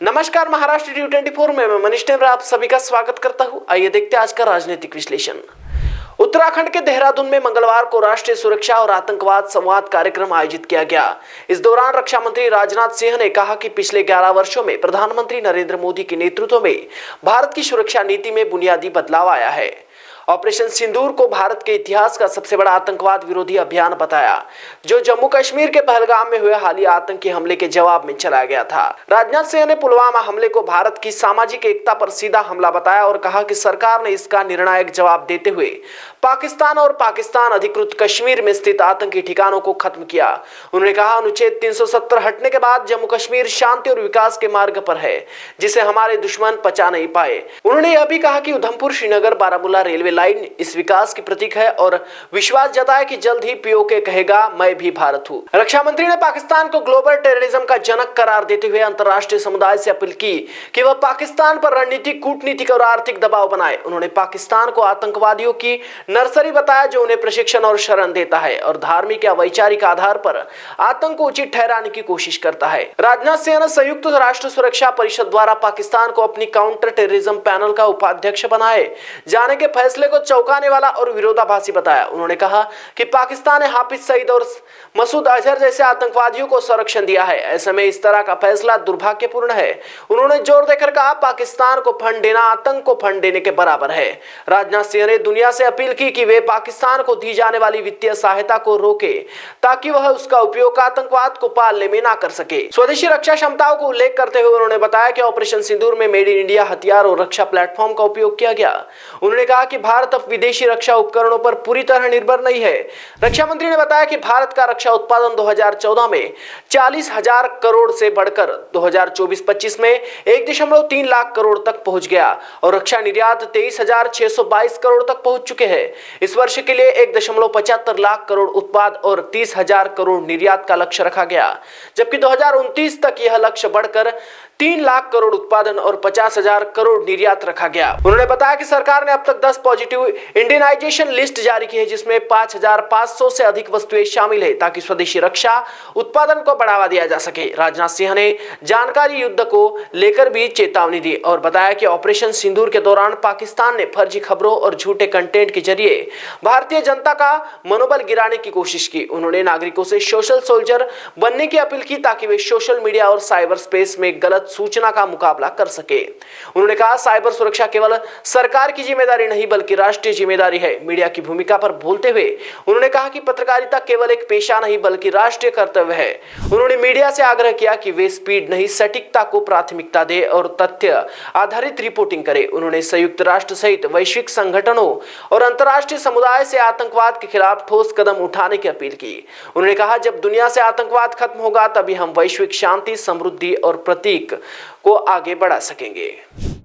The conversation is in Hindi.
नमस्कार, महाराष्ट्र T24 में मैं मनीष टेमरा आप सभी का स्वागत करता हूं। आइए देखते हैं आज का राजनीतिक विश्लेषण। उत्तराखंड के देहरादून में मंगलवार को राष्ट्रीय सुरक्षा और आतंकवाद संवाद कार्यक्रम आयोजित किया गया। इस दौरान रक्षा मंत्री राजनाथ सिंह ने कहा कि पिछले 11 वर्षों में प्रधानमंत्री नरेंद्र मोदी के नेतृत्व में भारत की सुरक्षा नीति में बुनियादी बदलाव आया है। ऑपरेशन सिंदूर को भारत के इतिहास का सबसे बड़ा आतंकवाद विरोधी अभियान बताया, जो जम्मू कश्मीर के पहलगाम में हुए हालिया आतंकी हमले के जवाब में चलाया गया था। राजनाथ सिंह ने पुलवामा हमले को भारत की सामाजिक एकता पर सीधा हमला बताया और कहा कि सरकार ने इसका निर्णायक जवाब देते हुए पाकिस्तान और पाकिस्तान अधिकृत कश्मीर में स्थित आतंकी ठिकानों को खत्म किया। उन्होंने कहा, अनुच्छेद 370 हटने के बाद जम्मू कश्मीर शांति और विकास के मार्ग पर है, जिसे हमारे दुश्मन पचा नहीं पाए। उन्होंने यह भी कहा कि उधमपुर श्रीनगर बारामूला रेलवे लाइन इस विकास की प्रतीक है और विश्वास जताया कि जल्द ही पीओके कहेगा, मैं भी भारत हूं। रक्षा मंत्री ने पाकिस्तान को ग्लोबल टेररिज्म का जनक करार देते हुए अंतर्राष्ट्रीय समुदाय से अपील की कि वह पाकिस्तान पर रणनीतिक, कूटनीतिक और आर्थिक दबाव बनाए। उन्होंने पाकिस्तान को आतंकवादियों की नर्सरी बताया, जो उन्हें प्रशिक्षण और शरण देता है और धार्मिक या वैचारिक आधार पर आतंक को उचित ठहराने की कोशिश करता है। राजनाथ सिंह ने संयुक्त राष्ट्र सुरक्षा परिषद द्वारा पाकिस्तान को अपनी काउंटर टेररिज्म पैनल का उपाध्यक्ष बनाए जाने के फैसले को चौंकाने वाला और विरोधाभासी बताया। उन्होंने कहा कि पाकिस्तान ने हाफिज सईद और मसूद अजहर जैसे आतंकवादियों को संरक्षण दिया है। ऐसे में इस तरह का फैसला दुर्भाग्यपूर्ण है। उन्होंने जोर देकर कहा, पाकिस्तान को फंड देना आतंक को फंड देने के बराबर है। राजनाथ सिंह ने दुनिया से अपील की कि वे पाकिस्तान को दी जाने वाली वित्तीय सहायता को रोके, ताकि वह उसका उपयोग आतंकवाद को पालने में ना कर सके। स्वदेशी रक्षा क्षमताओं को उल्लेख करते हुए उन्होंने बताया कि ऑपरेशन सिंदूर में मेड इन इंडिया हथियार और रक्षा प्लेटफॉर्म का उपयोग किया गया। उन्होंने कहा कि भारत अब विदेशी रक्षा उपकरणों पर पूरी तरह निर्भर नहीं है। रक्षा मंत्री ने बताया कि भारत का रक्षा उत्पादन 2014 में 40,000 करोड़ से बढ़कर 2024-25 में 1.3 लाख करोड़ तक पहुंच गया और रक्षा निर्यात 23,622 करोड़ तक पहुंच चुके हैं। इस वर्ष के लिए 1.75 लाख करोड़ उत्पाद और 30,000 करोड़ निर्यात का लक्ष्य रखा गया, जबकि 2029 तक यह लक्ष्य बढ़कर 3 लाख करोड़ उत्पादन और 50,000 करोड़ निर्यात रखा गया। उन्होंने बताया कि सरकार ने अब तक 10 पॉजिटिव इंडियनाइजेशन लिस्ट जारी की है, जिसमें 5,500 से अधिक वस्तुएं शामिल है, ताकि स्वदेशी रक्षा उत्पादन को बढ़ावा दिया जा सके। राजनाथ सिंह ने जानकारी युद्ध को लेकर भी चेतावनी दी और बताया कि ऑपरेशन सिंदूर के दौरान पाकिस्तान ने फर्जी खबरों और झूठे कंटेंट के जरिए भारतीय जनता का मनोबल गिराने की कोशिश की। उन्होंने नागरिकों से सोशल सोल्जर बनने की अपील की, ताकि वे सोशल मीडिया और साइबर स्पेस में गलत सूचना का मुकाबला कर सके। उन्होंने कहा, साइबर सुरक्षा केवल सरकार की जिम्मेदारी नहीं बल्कि राष्ट्रीय जिम्मेदारी है। मीडिया की भूमिका पर बोलते हुए उन्होंने कहा कि पत्रकारिता केवल एक पेशा नहीं बल्कि राष्ट्रीय कर्तव्य है। उन्होंने मीडिया से आग्रह किया कि वे स्पीड नहीं, सटीकता को प्राथमिकता दे और तथ्य आधारित रिपोर्टिंग करे। उन्होंने संयुक्त राष्ट्र सहित वैश्विक संगठनों और अंतर्राष्ट्रीय समुदाय से आतंकवाद के खिलाफ ठोस कदम उठाने की अपील की। उन्होंने कहा, जब दुनिया से आतंकवाद खत्म होगा, तभी हम वैश्विक शांति, समृद्धि और प्रतीक को आगे बढ़ा सकेंगे।